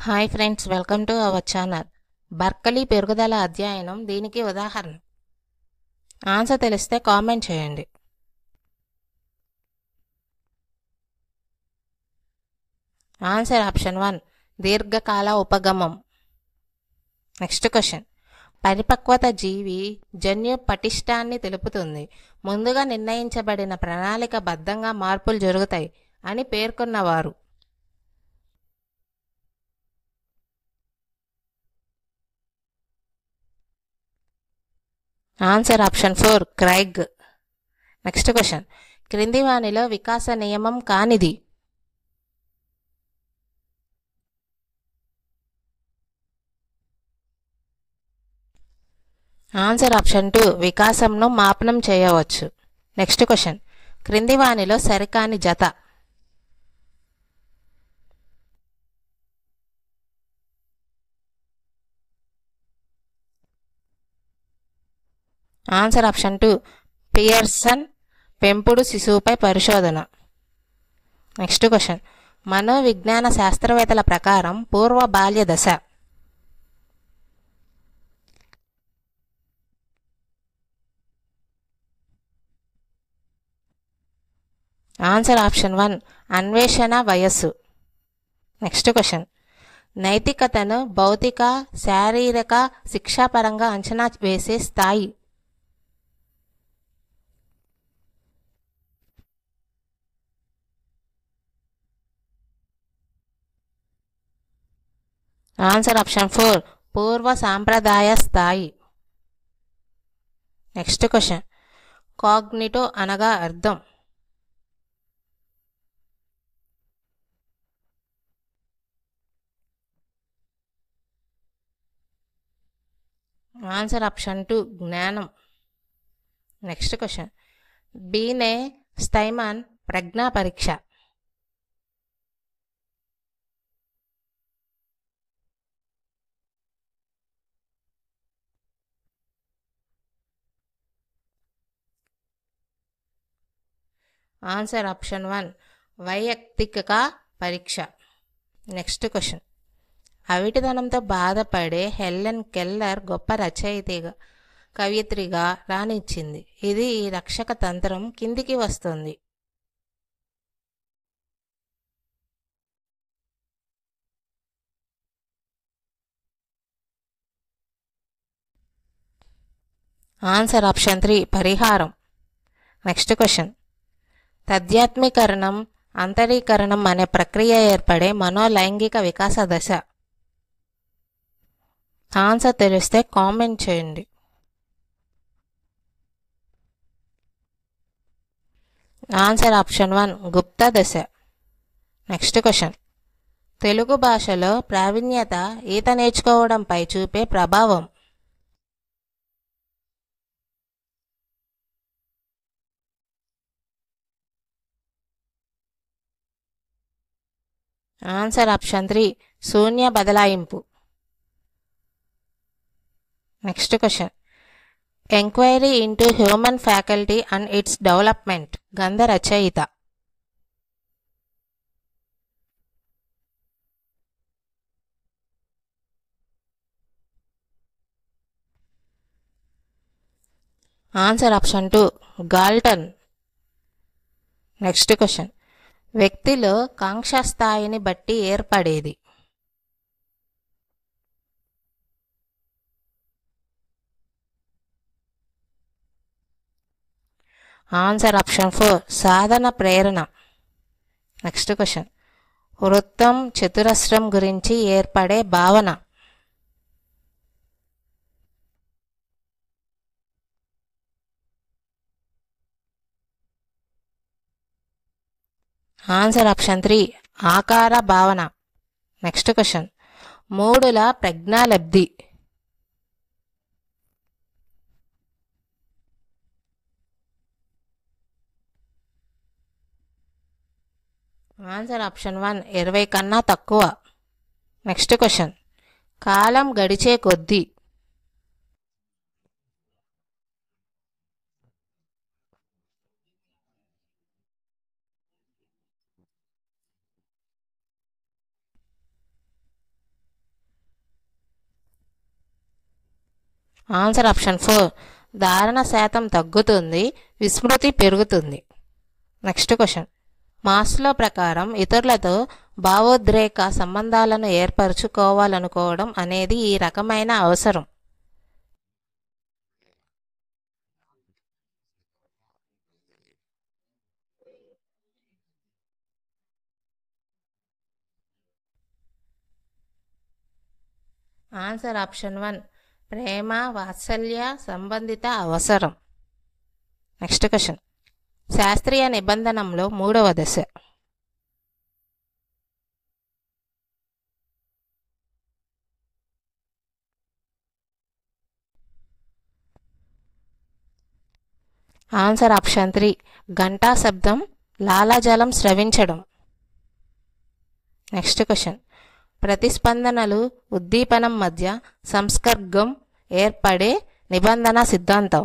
Hi friends, welcome to our channel. Berkeley పెరుగుదల అధ్యయనం దీనికి ఉదాహరణ. ఆన్సర్ తెలిస్తే కామెంట్ చేయండి. ఆన్సర్ ఆప్షన్ 1, దీర్ఘకాల ఉపగమం. Next question. పరిపక్వత జీవి జన్యు పటిష్టాన్ని తెలుపుతుంది. ముందుగా నిర్ణయించబడిన ప్రణాళిక బద్ధంగా మార్పులు జరుగుతాయి అని పేర్కొన్నవారు. Answer option 4, Craig. Next question. క్రింది వానిలో వికాస నియమం కానిది. ఆన్సర్ ఆప్షన్ 2, వికాసంను మాపనం చేయవచ్చు. Next question. క్రింది వానిలో సరికాని జత. ఆన్సర్ ఆప్షన్ 2, పియర్సన్ పెంపుడు శిశువుపై పరిశోధన. Next question. మనోవిజ్ఞాన శాస్త్రవేత్తల ప్రకారం పూర్వ బాల్య దశ. ఆన్సర్ ఆప్షన్ 1, అన్వేషణ వయస్సు. Next question. నైతికతను భౌతిక శారీరక శిక్షాపరంగా అంచనా వేసే స్థాయి. ఆన్సర్ ఆప్షన్ 4, పూర్వ సాంప్రదాయ స్థాయి. Next question. కాగ్నిటో అనగా అర్థం. ఆన్సర్ ఆప్షన్ 2, జ్ఞానం. Next question. బీనే స్టైమన్ ప్రజ్ఞా పరీక్ష. ఆన్సర్ ఆప్షన్ 1, వైయక్తిక పరీక్ష. Next question. అవిటిదనంతో బాధపడే హెలెన్ కెల్లర్ గొప్ప రచయితగా కవయిత్రిగా రాణించింది. ఇది ఈ రక్షక తంత్రం కిందికి వస్తుంది. ఆన్సర్ ఆప్షన్ 3, పరిహారం. Next question. తద్యాత్మీకరణం అంతరీకరణం అనే ప్రక్రియ ఏర్పడే మనోలైంగిక వికాస దశ. ఆన్సర్ తెలిస్తే కామెంట్ చేయండి. ఆన్సర్ ఆప్షన్ 1, గుప్త దశ. Next question. తెలుగు భాషలో ప్రావీణ్యత ఈత నేర్చుకోవడంపై చూపే ప్రభావం. ఆన్సర్ ఆప్షన్ 3, శూన్య బదలాయింపు. Next question. Enquiry into human faculty and its development గ్రంథ రచయిత. Answer option 2, Galton. Next question. వ్యక్తిలో కాంక్ష స్థాయిని బట్టి ఏర్పడేది. ఆన్సర్ ఆప్షన్ 4, సాధన ప్రేరణ. Next question. వృత్తం చతురస్రం గురించి ఏర్పడే భావన. ఆన్సర్ ఆప్షన్ 3, ఆకార భావన. Next question. మూడుల ప్రజ్ఞాలబ్ధి. ఆన్సర్ ఆప్షన్ 1, 20 కన్నా తక్కువ. Next question. కాలం గడిచే కొద్దీ. ఆన్సర్ ఆప్షన్ 4, ధారణ శాతం తగ్గుతుంది, విస్మృతి పెరుగుతుంది. నెక్స్ట్ క్వశ్చన్, మాస్లో ప్రకారం ఇతరులతో భావోద్రేక సంబంధాలను ఏర్పరచుకోవాలనుకోవడం అనేది ఈ రకమైన అవసరం. ఆన్సర్ ఆప్షన్ 1, ప్రేమ వాత్సల్య సంబంధిత అవసరం. నెక్స్ట్ క్వశ్చన్, శాస్త్రీయ నిబంధనంలో 3వ దశ. ఆన్సర్ ఆప్షన్ 3, గంటా శబ్దం, లాలాజలం స్రవించడం. నెక్స్ట్ క్వశ్చన్, ప్రతిస్పందనలు ఉద్దీపనం మధ్య సంస్కర్గం ఏర్పడే నిబంధన సిద్ధాంతం.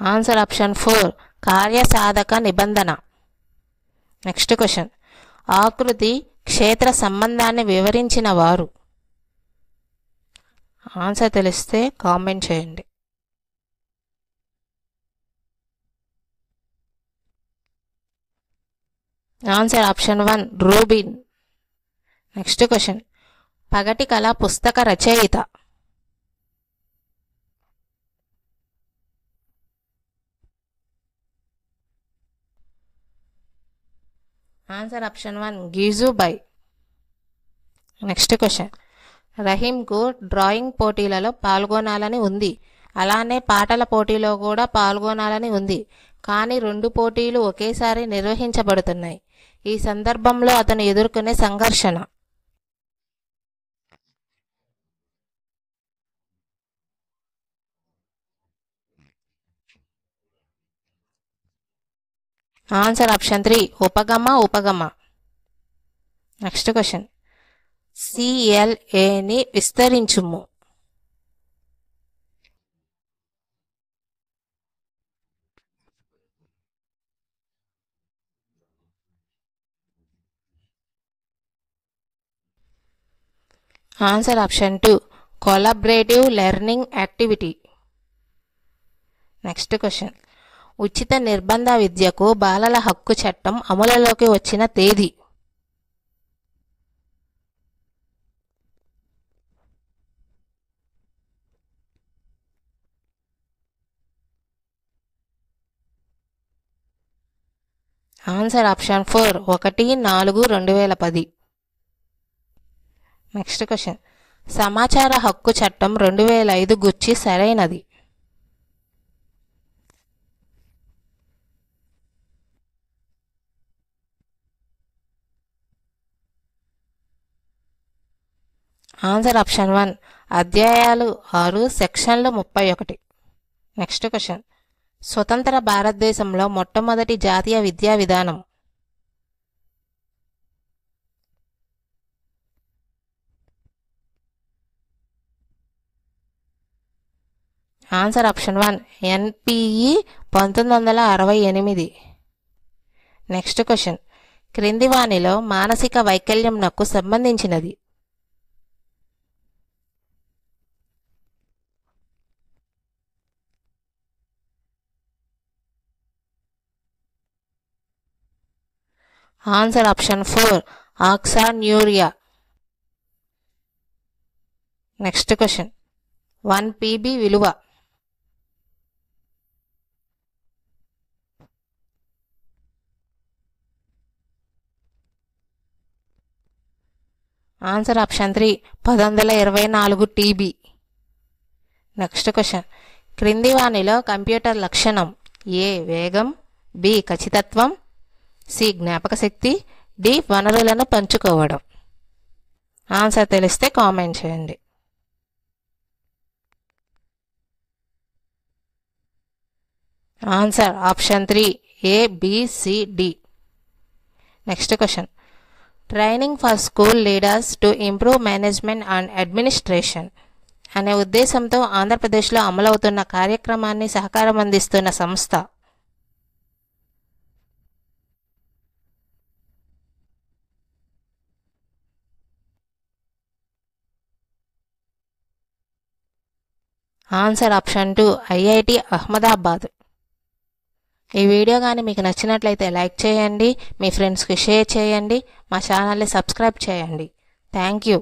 ఆన్సర్ ఆప్షన్ 4, కార్యసాధక నిబంధన. నెక్స్ట్ క్వశ్చన్, ఆకృతి క్షేత్ర సంబంధాన్ని వివరించిన వారు. ఆన్సర్ తెలిస్తే కామెంట్ చేయండి. Answer option 1, Rubin. Next question, పగటి కళ పుస్తక రచయిత. ఆన్సర్ ఆప్షన్ 1, గీజుబాయ్. నెక్స్ట్ క్వశ్చన్, రహీంకు డ్రాయింగ్ పోటీలలో పాల్గొనాలని ఉంది, అలానే పాటల పోటీలో కూడా పాల్గొనాలని ఉంది, కానీ 2 పోటీలు ఒకేసారి నిర్వహించబడుతున్నాయి. ఈ సందర్భంలో అతను ఎదుర్కొనే సంఘర్షణ. ఆన్సర్ ఆప్షన్ 3, ఉపగమ. నెక్స్ట్ క్వశ్చన్, CLAని విస్తరించుము. Answer option 2, collaborative learning activity. Next question, ఉచిత నిర్బంధ విద్యకు బాలల హక్కు చట్టం అమలులోకి వచ్చిన తేదీ. Answer option 4, 1/4/2010. నెక్స్ట్ క్వశ్చన్, సమాచార హక్కు చట్టం 2005 గుర్చి సరైనది. ఆన్సర్ ఆప్షన్ 1, అధ్యాయాలు 6, సెక్షన్లు 31. నెక్స్ట్ క్వశ్చన్, స్వతంత్ర భారతదేశంలో మొట్టమొదటి జాతీయ విద్యా విధానం. Answer option 1, NPE 1968. Next question, క్రింది వానిలో మానసిక వైకల్యంనకు సంబంధించినది. ఆన్సర్ ఆప్షన్ 4, ఆక్సాన్యూరియా. నెక్స్ట్ క్వశ్చన్, 1 PB విలువ. Answer option 3, 1124 TB. Next question, క్రింది వానిలో కంప్యూటర్ లక్షణం. A వేగం, B ఖచ్చితత్వం, C జ్ఞాపక శక్తి, D వనరులను పంచుకోవడం. ఆన్సర్ తెలిస్తే కామెంట్ చేయండి. Answer option 3, A B C D. Next question, training for school leaders to improve management and administration అనే ఉద్దేశంతో ఆంధ్రప్రదేశ్లో అమలవుతున్న కార్యక్రమాన్ని సహకారం అందిస్తున్న సంస్థ. Answer option 2 IIT Ahmedabad. ఈ వీడియో కానీ మీకు నచ్చినట్లయితే లైక్ చేయండి, మీ ఫ్రెండ్స్కి షేర్ చేయండి, మా ఛానల్ని సబ్స్క్రైబ్ చేయండి. Thank you.